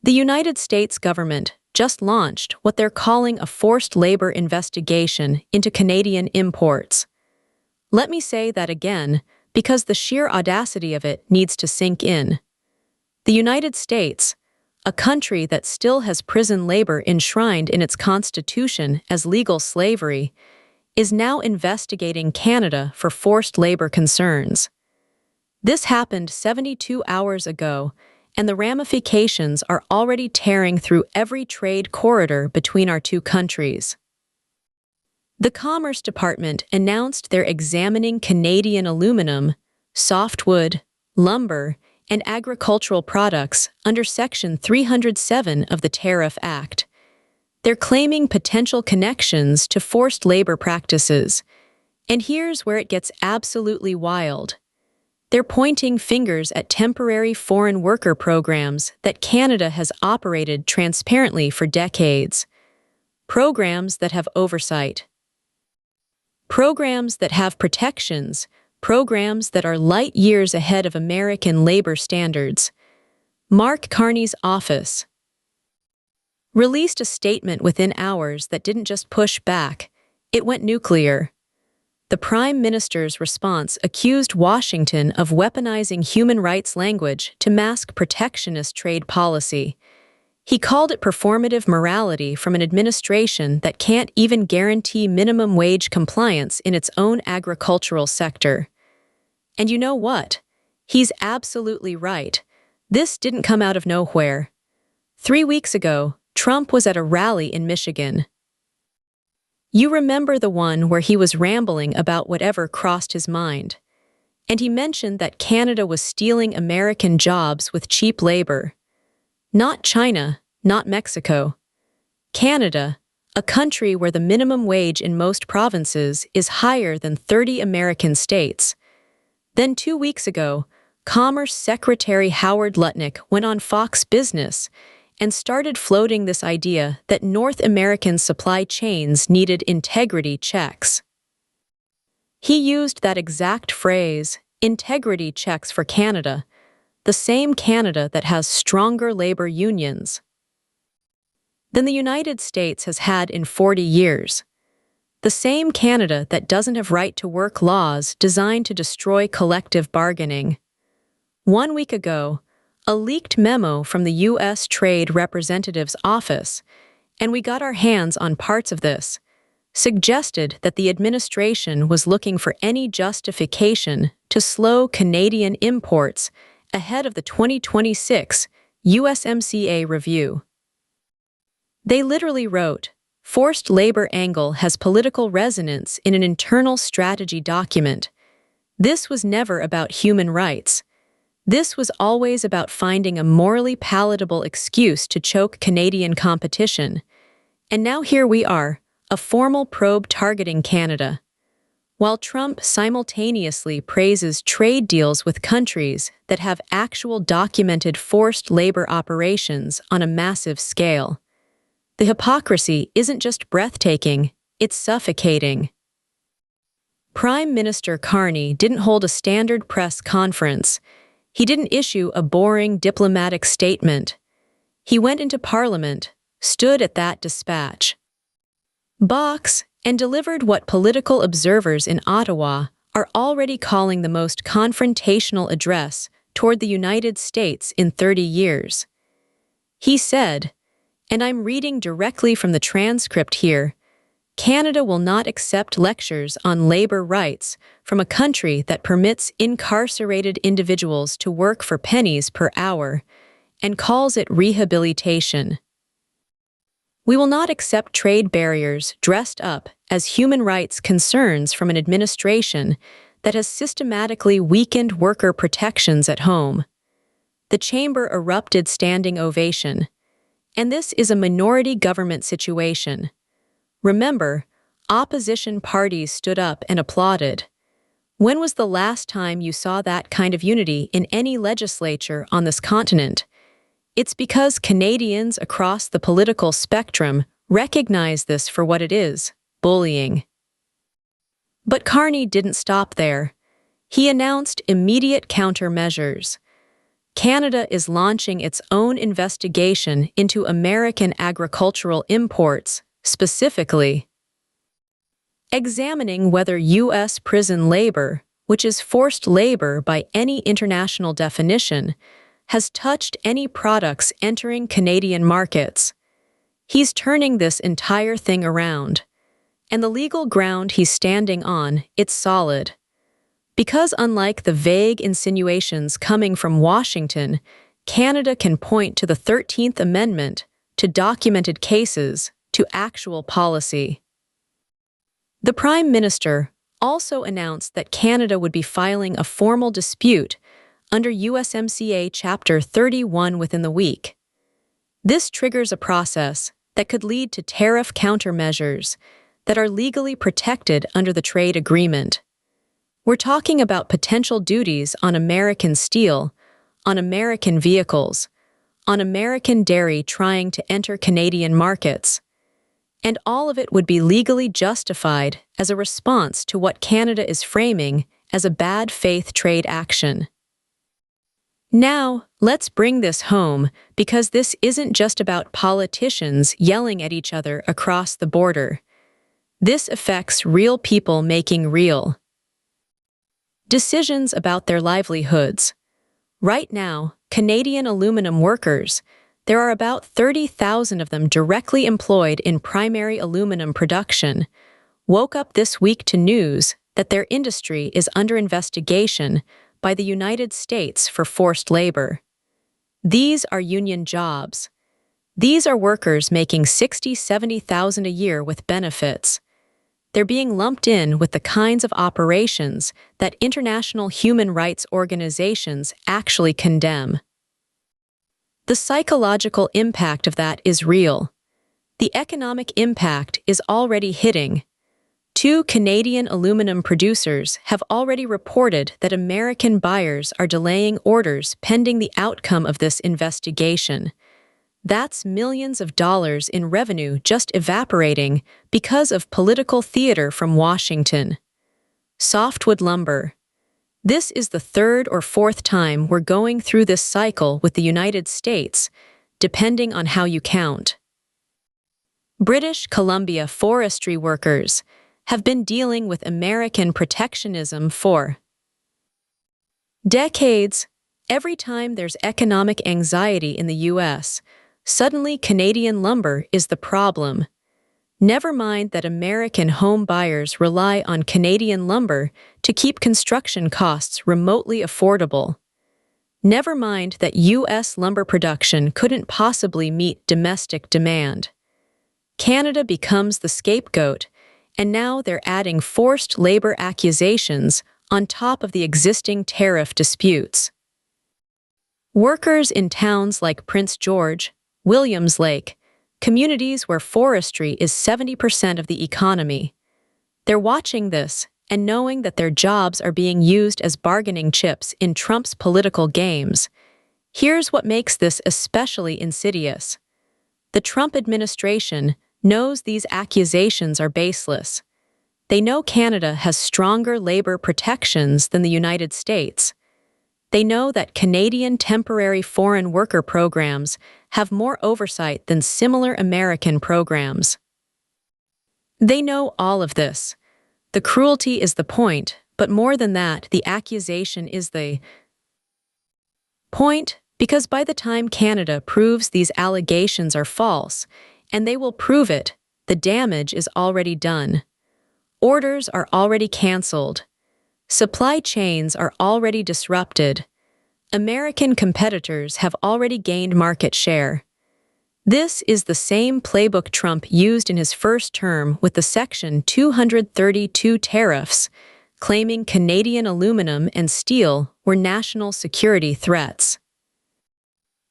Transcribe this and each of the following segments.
The United States government just launched what they're calling a forced labor investigation into Canadian imports. Let me say that again, because the sheer audacity of it needs to sink in. The United States, a country that still has prison labor enshrined in its constitution as legal slavery, is now investigating Canada for forced labor concerns. This happened 72 hours ago, and the ramifications are already tearing through every trade corridor between our two countries. The Commerce Department announced they're examining Canadian aluminum, softwood, lumber, and agricultural products under Section 307 of the Tariff Act. They're claiming potential connections to forced labor practices. And here's where it gets absolutely wild. They're pointing fingers at temporary foreign worker programs that Canada has operated transparently for decades. Programs that have oversight. Programs that have protections. Programs that are light years ahead of American labor standards. Mark Carney's office released a statement within hours that didn't just push back, it went nuclear. The Prime Minister's response accused Washington of weaponizing human rights language to mask protectionist trade policy. He called it performative morality from an administration that can't even guarantee minimum wage compliance in its own agricultural sector. And you know what? He's absolutely right. This didn't come out of nowhere. 3 weeks ago, Trump was at a rally in Michigan. You remember the one where he was rambling about whatever crossed his mind. And he mentioned that Canada was stealing American jobs with cheap labor. Not China, not Mexico. Canada, a country where the minimum wage in most provinces is higher than 30 American states. Then 2 weeks ago, Commerce Secretary Howard Lutnick went on Fox Business and started floating this idea that North American supply chains needed integrity checks. He used that exact phrase, integrity checks for Canada, the same Canada that has stronger labor unions than the United States has had in 40 years. The same Canada that doesn't have right-to-work laws designed to destroy collective bargaining. 1 week ago, a leaked memo from the U.S. Trade Representative's office, and we got our hands on parts of this, suggested that the administration was looking for any justification to slow Canadian imports ahead of the 2026 USMCA review. They literally wrote, "Forced labor angle has political resonance in an internal strategy document. This was never about human rights. This was always about finding a morally palatable excuse to choke Canadian competition. And now here we are, a formal probe targeting Canada." While Trump simultaneously praises trade deals with countries that have actual documented forced labor operations on a massive scale. The hypocrisy isn't just breathtaking, it's suffocating. Prime Minister Carney didn't hold a standard press conference. He didn't issue a boring diplomatic statement. He went into Parliament, stood at that dispatch box, and delivered what political observers in Ottawa are already calling the most confrontational address toward the United States in 30 years. He said, and I'm reading directly from the transcript here, "Canada will not accept lectures on labor rights from a country that permits incarcerated individuals to work for pennies per hour and calls it rehabilitation. We will not accept trade barriers dressed up as human rights concerns from an administration that has systematically weakened worker protections at home." The chamber erupted standing ovation. And this is a minority government situation. Remember, opposition parties stood up and applauded. When was the last time you saw that kind of unity in any legislature on this continent? It's because Canadians across the political spectrum recognize this for what it is, bullying. But Carney didn't stop there. He announced immediate countermeasures. Canada is launching its own investigation into American agricultural imports, specifically examining whether U.S. prison labor, which is forced labor by any international definition, has touched any products entering Canadian markets. He's turning this entire thing around. And the legal ground he's standing on, it's solid. Because unlike the vague insinuations coming from Washington, Canada can point to the 13th Amendment, to documented cases, to actual policy. The Prime Minister also announced that Canada would be filing a formal dispute under USMCA Chapter 31 within the week. This triggers a process that could lead to tariff countermeasures that are legally protected under the trade agreement. We're talking about potential duties on American steel, on American vehicles, on American dairy trying to enter Canadian markets. And all of it would be legally justified as a response to what Canada is framing as a bad faith trade action. Now, let's bring this home, because this isn't just about politicians yelling at each other across the border. This affects real people making real decisions about their livelihoods. Right now, Canadian aluminum workers, there are about 30,000 of them directly employed in primary aluminum production, woke up this week to news that their industry is under investigation by the United States for forced labor. These are union jobs. These are workers making $60,000–$70,000 a year with benefits. They're being lumped in with the kinds of operations that international human rights organizations actually condemn. The psychological impact of that is real. The economic impact is already hitting. 2 Canadian aluminum producers have already reported that American buyers are delaying orders pending the outcome of this investigation. That's millions of dollars in revenue just evaporating because of political theater from Washington. Softwood lumber. This is the 3rd or 4th time we're going through this cycle with the United States, depending on how you count. British Columbia forestry workers have been dealing with American protectionism for decades. Every time there's economic anxiety in the U.S., suddenly Canadian lumber is the problem. Never mind that American home buyers rely on Canadian lumber to keep construction costs remotely affordable. Never mind that U.S. lumber production couldn't possibly meet domestic demand. Canada becomes the scapegoat, and now they're adding forced labor accusations on top of the existing tariff disputes. Workers in towns like Prince George, Williams Lake, communities where forestry is 70% of the economy. They're watching this and knowing that their jobs are being used as bargaining chips in Trump's political games. Here's what makes this especially insidious. The Trump administration knows these accusations are baseless. They know Canada has stronger labor protections than the United States. They know that Canadian temporary foreign worker programs have more oversight than similar American programs. They know all of this. The cruelty is the point, but more than that, the accusation is the point, because by the time Canada proves these allegations are false, and they will prove it, the damage is already done. Orders are already canceled. Supply chains are already disrupted. American competitors have already gained market share. This is the same playbook Trump used in his first term with the Section 232 tariffs, claiming Canadian aluminum and steel were national security threats.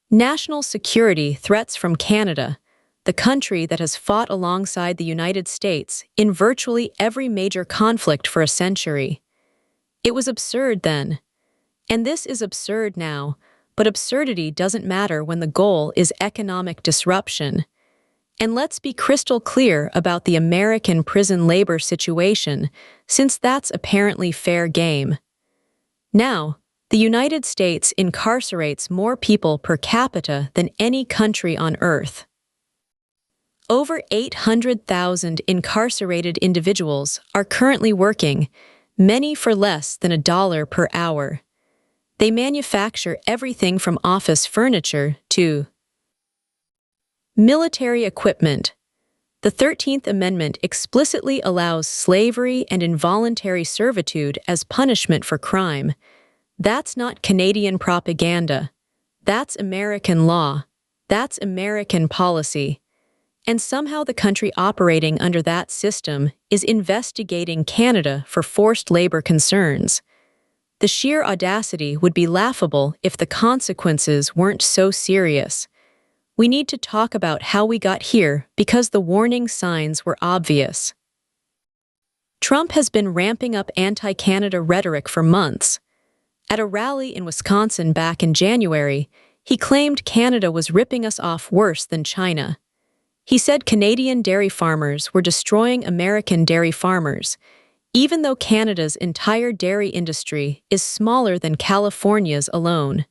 National security threats from Canada, the country that has fought alongside the United States in virtually every major conflict for a century. It was absurd then. And this is absurd now, but absurdity doesn't matter when the goal is economic disruption. And let's be crystal clear about the American prison labor situation, since that's apparently fair game. Now, the The United States incarcerates more people per capita than any country on Earth. Over 800,000 incarcerated individuals are currently working, many for less than $1 per hour. They manufacture everything from office furniture to military equipment. The 13th Amendment explicitly allows slavery and involuntary servitude as punishment for crime. That's not Canadian propaganda. That's American law. That's American policy. And somehow the country operating under that system is investigating Canada for forced labor concerns. The sheer audacity would be laughable if the consequences weren't so serious. We need to talk about how we got here because the warning signs were obvious. Trump has been ramping up anti-Canada rhetoric for months. At a rally in Wisconsin back in January, he claimed Canada was ripping us off worse than China. He said Canadian dairy farmers were destroying American dairy farmers, even though Canada's entire dairy industry is smaller than California's alone.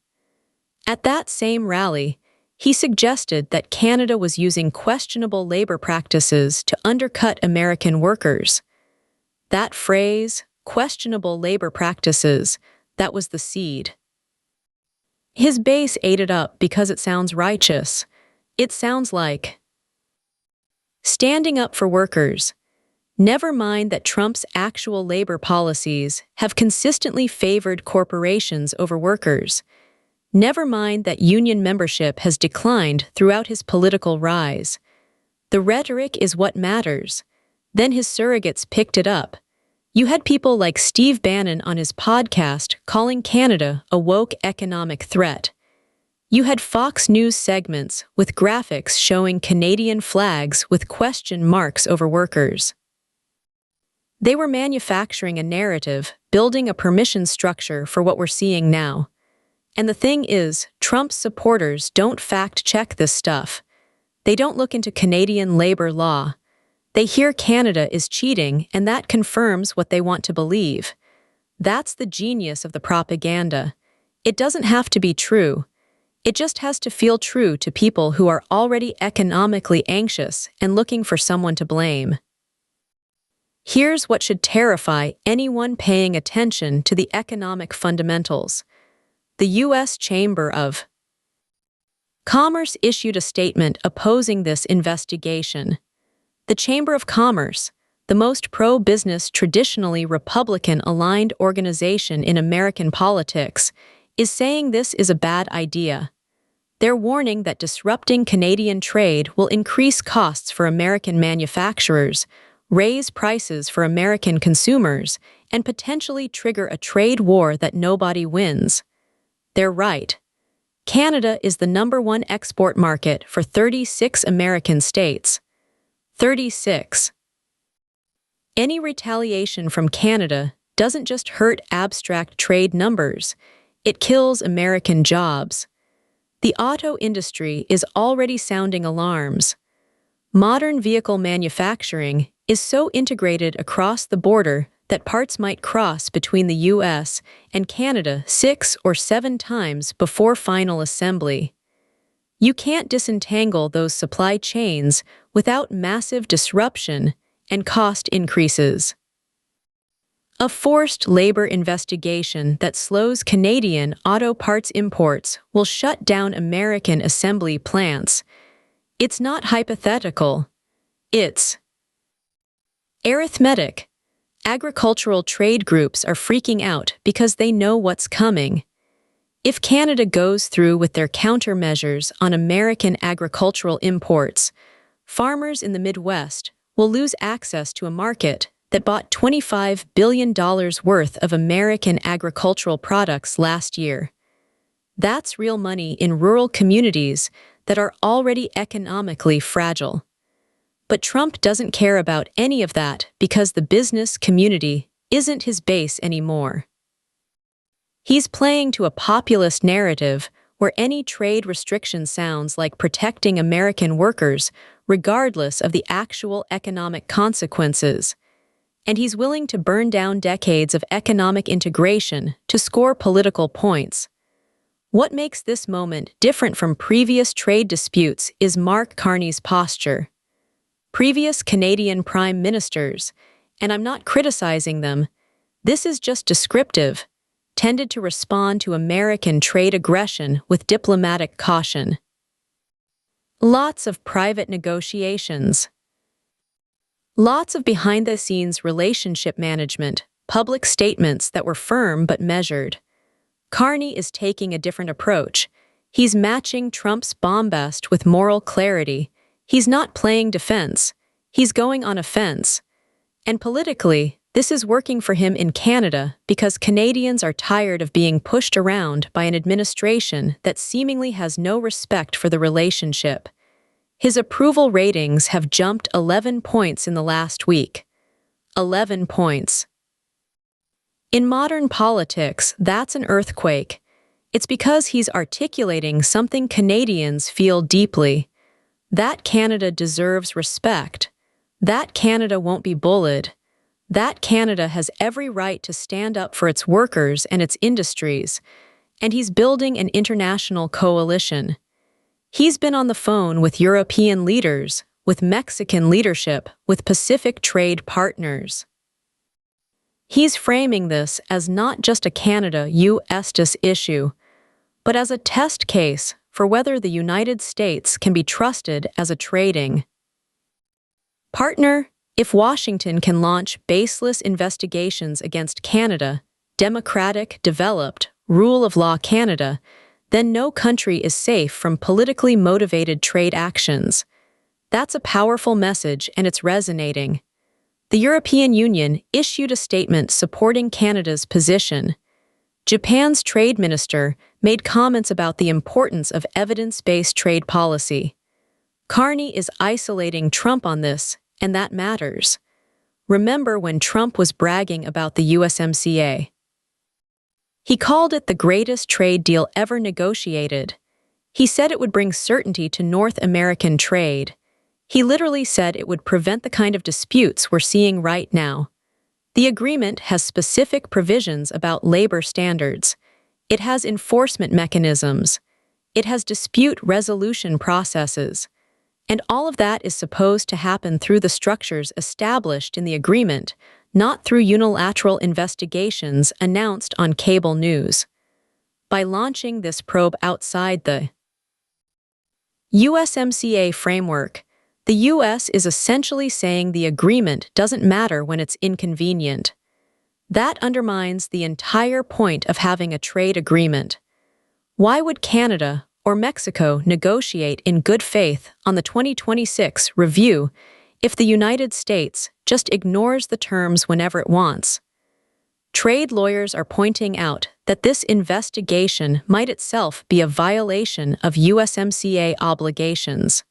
At that same rally, he suggested that Canada was using questionable labor practices to undercut American workers. That phrase, questionable labor practices, that was the seed. His base ate it up because it sounds righteous. It sounds like standing up for workers. Never mind that Trump's actual labor policies have consistently favored corporations over workers. Never mind that union membership has declined throughout his political rise. The rhetoric is what matters. Then his surrogates picked it up. You had people like Steve Bannon on his podcast calling Canada a woke economic threat. You had Fox News segments with graphics showing Canadian flags with question marks over workers. They were manufacturing a narrative, building a permission structure for what we're seeing now. And the thing is, Trump's supporters don't fact-check this stuff. They don't look into Canadian labor law. They hear Canada is cheating, and that confirms what they want to believe. That's the genius of the propaganda. It doesn't have to be true. It just has to feel true to people who are already economically anxious and looking for someone to blame. Here's what should terrify anyone paying attention to the economic fundamentals. The U.S. Chamber of Commerce issued a statement opposing this investigation. The Chamber of Commerce, the most pro-business, traditionally Republican-aligned organization in American politics, is saying this is a bad idea. They're warning that disrupting Canadian trade will increase costs for American manufacturers, raise prices for American consumers, and potentially trigger a trade war that nobody wins. They're right. Canada is the #1 export market for 36 American states. 36. Any retaliation from Canada doesn't just hurt abstract trade numbers, it kills American jobs. The auto industry is already sounding alarms. Modern vehicle manufacturing is so integrated across the border that parts might cross between the U.S. and Canada 6 or 7 times before final assembly. You can't disentangle those supply chains without massive disruption and cost increases. A forced labor investigation that slows Canadian auto parts imports will shut down American assembly plants. It's not hypothetical. It's arithmetic. Agricultural trade groups are freaking out because they know what's coming. If Canada goes through with their countermeasures on American agricultural imports, farmers in the Midwest will lose access to a market that bought $25 billion worth of American agricultural products last year. That's real money in rural communities that are already economically fragile. But Trump doesn't care about any of that because the business community isn't his base anymore. He's playing to a populist narrative where any trade restriction sounds like protecting American workers regardless of the actual economic consequences. and he's willing to burn down decades of economic integration to score political points. What makes this moment different from previous trade disputes is Mark Carney's posture. Previous Canadian prime ministers, and I'm not criticizing them, this is just descriptive, tended to respond to American trade aggression with diplomatic caution. Lots of private negotiations. Lots of behind-the-scenes relationship management, public statements that were firm but measured. Carney is taking a different approach. He's matching Trump's bombast with moral clarity. He's not playing defense. He's going on offense. And politically, this is working for him in Canada because Canadians are tired of being pushed around by an administration that seemingly has no respect for the relationship. His approval ratings have jumped 11 points in the last week. 11 points. In modern politics, that's an earthquake. It's because he's articulating something Canadians feel deeply. That Canada deserves respect. That Canada won't be bullied. That Canada has every right to stand up for its workers and its industries. And he's building an international coalition. He's been on the phone with European leaders, with Mexican leadership, with Pacific trade partners. He's framing this as not just a Canada-US issue, but as a test case for whether the United States can be trusted as a trading partner. If Washington can launch baseless investigations against Canada, democratic, developed, rule of law Canada, then no country is safe from politically motivated trade actions. That's a powerful message, and it's resonating. The European Union issued a statement supporting Canada's position. Japan's trade minister made comments about the importance of evidence-based trade policy. Carney is isolating Trump on this, and that matters. Remember when Trump was bragging about the USMCA? He called it the greatest trade deal ever negotiated. He said it would bring certainty to North American trade. He literally said it would prevent the kind of disputes we're seeing right now. The agreement has specific provisions about labor standards. It has enforcement mechanisms. It has dispute resolution processes. And all of that is supposed to happen through the structures established in the agreement, not through unilateral investigations announced on cable news. By launching this probe outside the USMCA framework, the U.S. is essentially saying the agreement doesn't matter when it's inconvenient. That undermines the entire point of having a trade agreement. Why would Canada or Mexico negotiate in good faith on the 2026 review if the United States just ignores the terms whenever it wants? Trade lawyers are pointing out that this investigation might itself be a violation of USMCA obligations.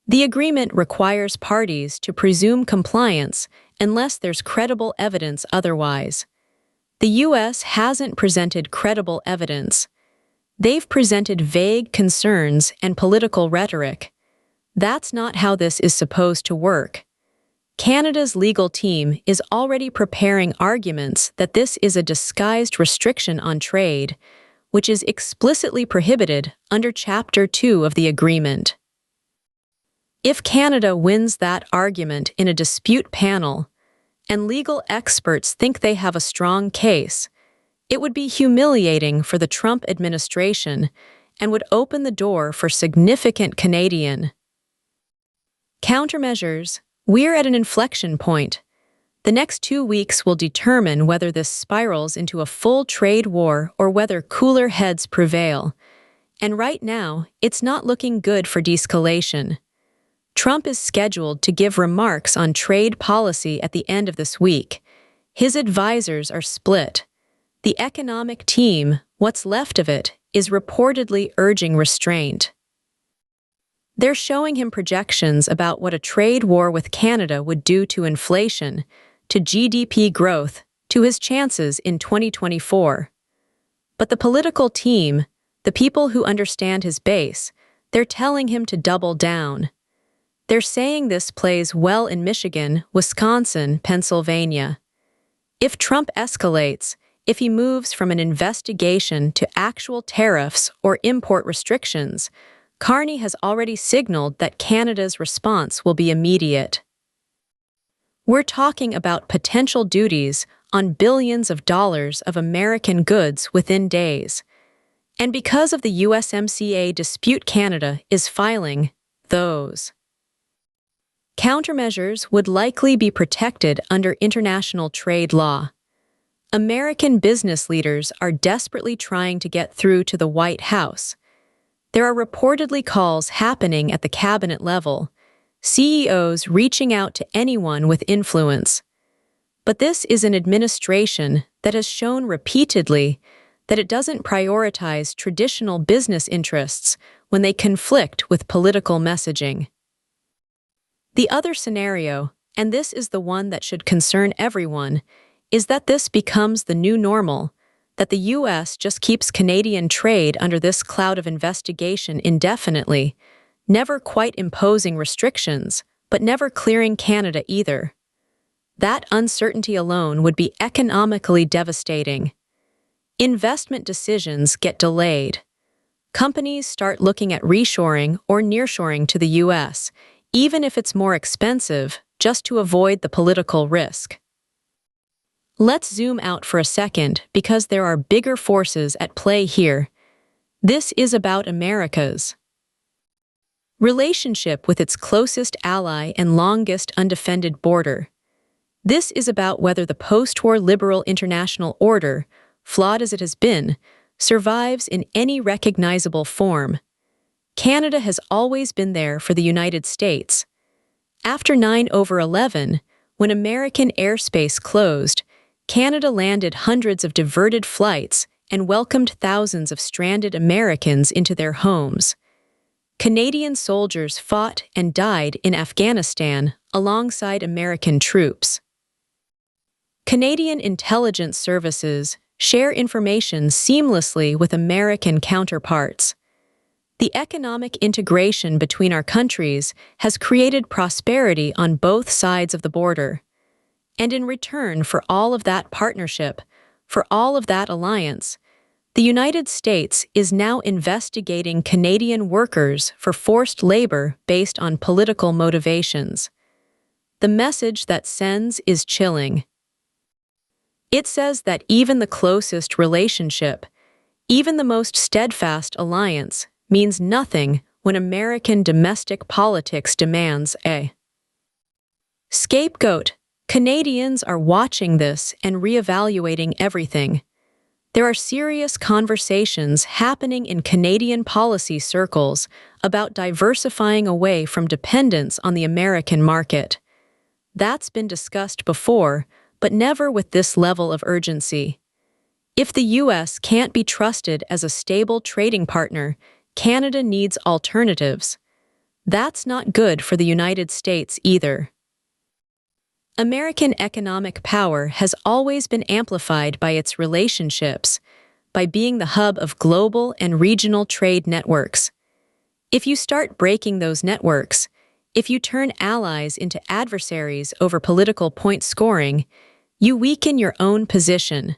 The agreement requires parties to presume compliance unless there's credible evidence otherwise. The U.S. hasn't presented credible evidence. They've presented vague concerns and political rhetoric. That's not how this is supposed to work. Canada's legal team is already preparing arguments that this is a disguised restriction on trade, which is explicitly prohibited under Chapter 2 of the agreement. If Canada wins that argument in a dispute panel, and legal experts think they have a strong case, it would be humiliating for the Trump administration and would open the door for significant Canadian countermeasures. We're at an inflection point. The next 2 weeks will determine whether this spirals into a full trade war or whether cooler heads prevail. And right now, it's not looking good for de-escalation. Trump is scheduled to give remarks on trade policy at the end of this week. His advisors are split. The economic team, what's left of it, is reportedly urging restraint. They're showing him projections about what a trade war with Canada would do to inflation, to GDP growth, to his chances in 2024. But the political team, the people who understand his base, they're telling him to double down. They're saying this plays well in Michigan, Wisconsin, Pennsylvania. If Trump escalates, if he moves from an investigation to actual tariffs or import restrictions, Carney has already signaled that Canada's response will be immediate. We're talking about potential duties on billions of dollars of American goods within days. And because of the USMCA dispute, Canada is filing those. Countermeasures would likely be protected under international trade law. American business leaders are desperately trying to get through to the White House. There are reportedly calls happening at the cabinet level, CEOs reaching out to anyone with influence. But this is an administration that has shown repeatedly that it doesn't prioritize traditional business interests when they conflict with political messaging. The other scenario, and this is the one that should concern everyone, is that this becomes the new normal, that the U.S. just keeps Canadian trade under this cloud of investigation indefinitely, never quite imposing restrictions, but never clearing Canada either. That uncertainty alone would be economically devastating. Investment decisions get delayed. Companies start looking at reshoring or nearshoring to the U.S., even if it's more expensive, just to avoid the political risk. Let's zoom out for a second because there are bigger forces at play here. This is about America's relationship with its closest ally and longest undefended border. This is about whether the post-war liberal international order, flawed as it has been, survives in any recognizable form. Canada has always been there for the United States. After 9/11, when American airspace closed, Canada landed hundreds of diverted flights and welcomed thousands of stranded Americans into their homes. Canadian soldiers fought and died in Afghanistan alongside American troops. Canadian intelligence services share information seamlessly with American counterparts. The economic integration between our countries has created prosperity on both sides of the border. And in return for all of that partnership, for all of that alliance, the United States is now investigating Canadian workers for forced labor based on political motivations. The message that sends is chilling. It says that even the closest relationship, even the most steadfast alliance, means nothing when American domestic politics demands a scapegoat. Canadians are watching this and reevaluating everything. There are serious conversations happening in Canadian policy circles about diversifying away from dependence on the American market. That's been discussed before, but never with this level of urgency. If the U.S. can't be trusted as a stable trading partner, Canada needs alternatives. That's not good for the United States either. American economic power has always been amplified by its relationships, by being the hub of global and regional trade networks. If you start breaking those networks, if you turn allies into adversaries over political point scoring, you weaken your own position.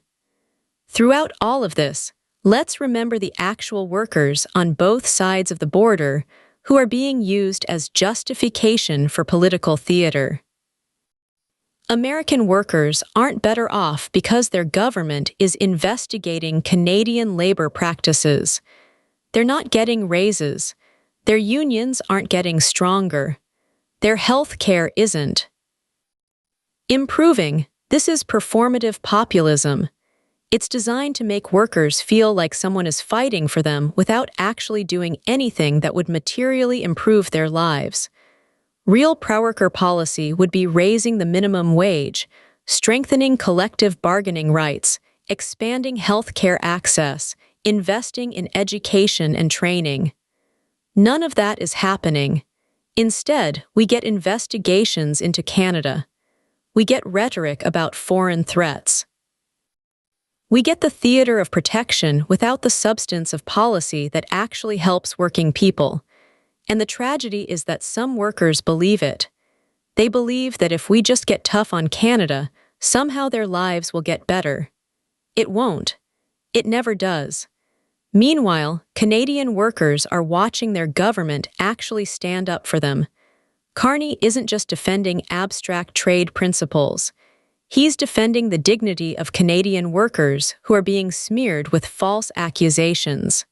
Throughout all of this, let's remember the actual workers on both sides of the border who are being used as justification for political theater. American workers aren't better off because their government is investigating Canadian labor practices. They're not getting raises. Their unions aren't getting stronger. Their health care isn't improving. This is performative populism. It's designed to make workers feel like someone is fighting for them without actually doing anything that would materially improve their lives. Real pro-worker policy would be raising the minimum wage, strengthening collective bargaining rights, expanding health care access, investing in education and training. None of that is happening. Instead, we get investigations into Canada. We get rhetoric about foreign threats. We get the theater of protection without the substance of policy that actually helps working people. And the tragedy is that some workers believe it. They believe that if we just get tough on Canada, somehow their lives will get better. It won't. It never does. Meanwhile, Canadian workers are watching their government actually stand up for them. Carney isn't just defending abstract trade principles. He's defending the dignity of Canadian workers who are being smeared with false accusations.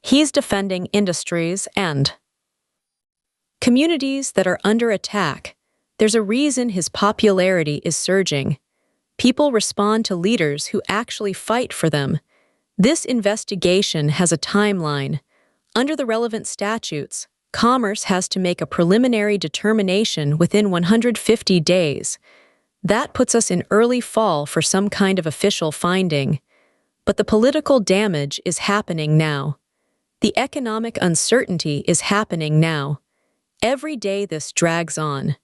He's defending industries and communities that are under attack. There's a reason his popularity is surging. People respond to leaders who actually fight for them. This investigation has a timeline. Under the relevant statutes, Commerce has to make a preliminary determination within 150 days. That puts us in early fall for some kind of official finding. But the political damage is happening now. The economic uncertainty is happening now. Every day this drags on.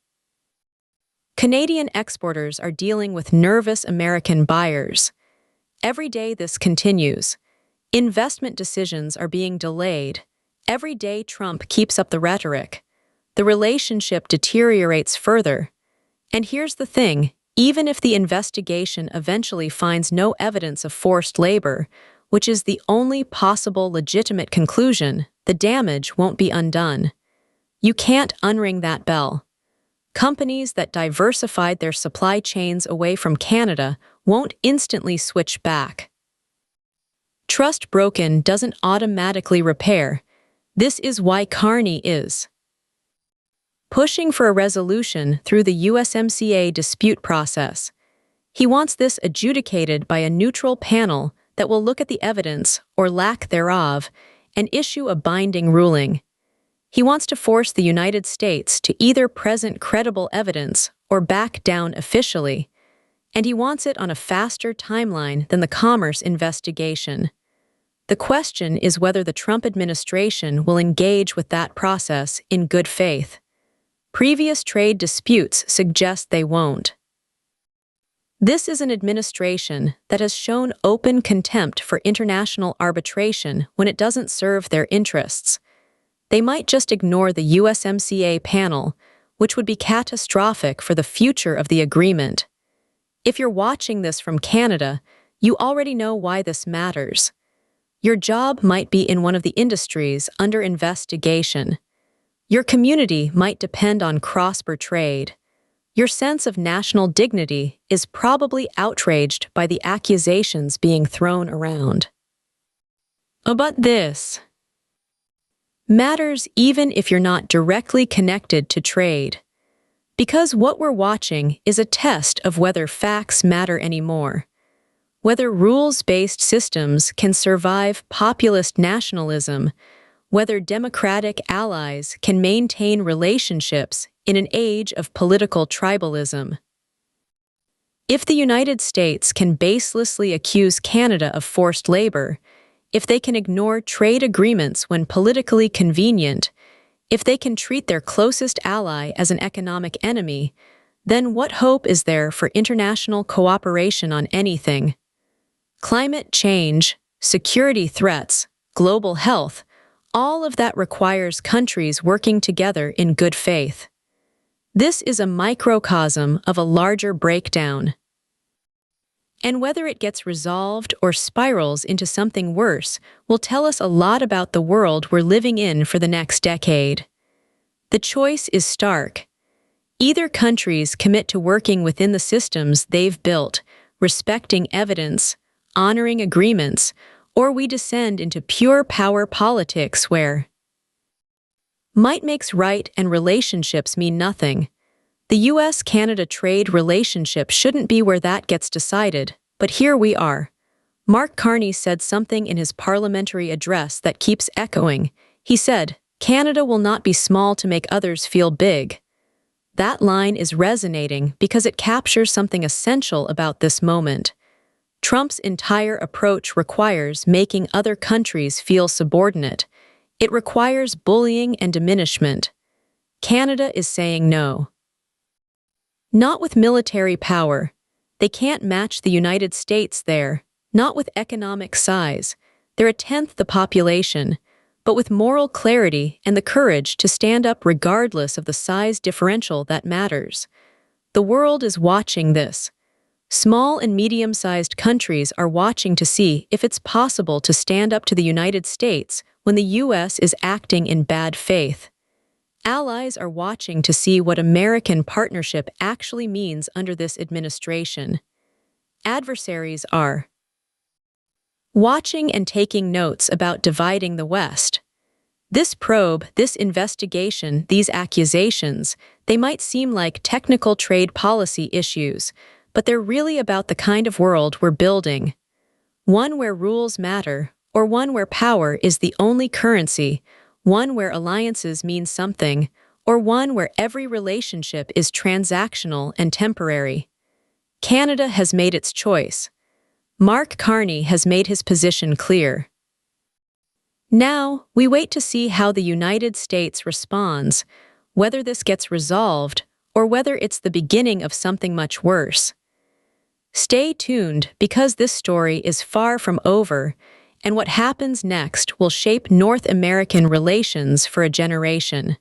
Canadian exporters are dealing with nervous American buyers. Every day this continues. Investment decisions are being delayed. Every day Trump keeps up the rhetoric. The relationship deteriorates further. And here's the thing, even if the investigation eventually finds no evidence of forced labor, which is the only possible legitimate conclusion, the damage won't be undone. You can't unring that bell. Companies that diversified their supply chains away from Canada won't instantly switch back. Trust broken doesn't automatically repair. This is why Carney is pushing for a resolution through the USMCA dispute process. He wants this adjudicated by a neutral panel that will look at the evidence, or lack thereof, and issue a binding ruling. He wants to force the United States to either present credible evidence or back down officially, and he wants it on a faster timeline than the Commerce investigation. The question is whether the Trump administration will engage with that process in good faith. Previous trade disputes suggest they won't. This is an administration that has shown open contempt for international arbitration when it doesn't serve their interests. They might just ignore the USMCA panel, which would be catastrophic for the future of the agreement. If you're watching this from Canada, you already know why this matters. Your job might be in one of the industries under investigation. Your community might depend on cross-border trade. Your sense of national dignity is probably outraged by the accusations being thrown around. But this matters even if you're not directly connected to trade. Because what we're watching is a test of whether facts matter anymore. Whether rules-based systems can survive populist nationalism, whether democratic allies can maintain relationships in an age of political tribalism. If the United States can baselessly accuse Canada of forced labor, if they can ignore trade agreements when politically convenient, if they can treat their closest ally as an economic enemy, then what hope is there for international cooperation on anything? Climate change, security threats, global health, all of that requires countries working together in good faith. This is a microcosm of a larger breakdown. And whether it gets resolved or spirals into something worse will tell us a lot about the world we're living in for the next decade. The choice is stark. Either countries commit to working within the systems they've built, respecting evidence, honoring agreements, or we descend into pure power politics where might makes right and relationships mean nothing. The US-Canada trade relationship shouldn't be where that gets decided, but here we are. Mark Carney said something in his parliamentary address that keeps echoing. He said, "Canada will not be small to make others feel big." That line is resonating because it captures something essential about this moment. Trump's entire approach requires making other countries feel subordinate. It requires bullying and diminishment. Canada is saying no. Not with military power. They can't match the United States there. Not with economic size. They're a tenth the population. but with moral clarity and the courage to stand up regardless of the size differential that matters. The world is watching this. Small and medium-sized countries are watching to see if it's possible to stand up to the United States when the U.S. is acting in bad faith. Allies are watching to see what American partnership actually means under this administration. Adversaries are watching and taking notes about dividing the West. This probe, this investigation, these accusations, they might seem like technical trade policy issues, but they're really about the kind of world we're building. One where rules matter, or one where power is the only currency, one where alliances mean something, or one where every relationship is transactional and temporary. Canada has made its choice. Mark Carney has made his position clear. Now, we wait to see how the United States responds, whether this gets resolved, or whether it's the beginning of something much worse. Stay tuned, because this story is far from over, and what happens next will shape North American relations for a generation.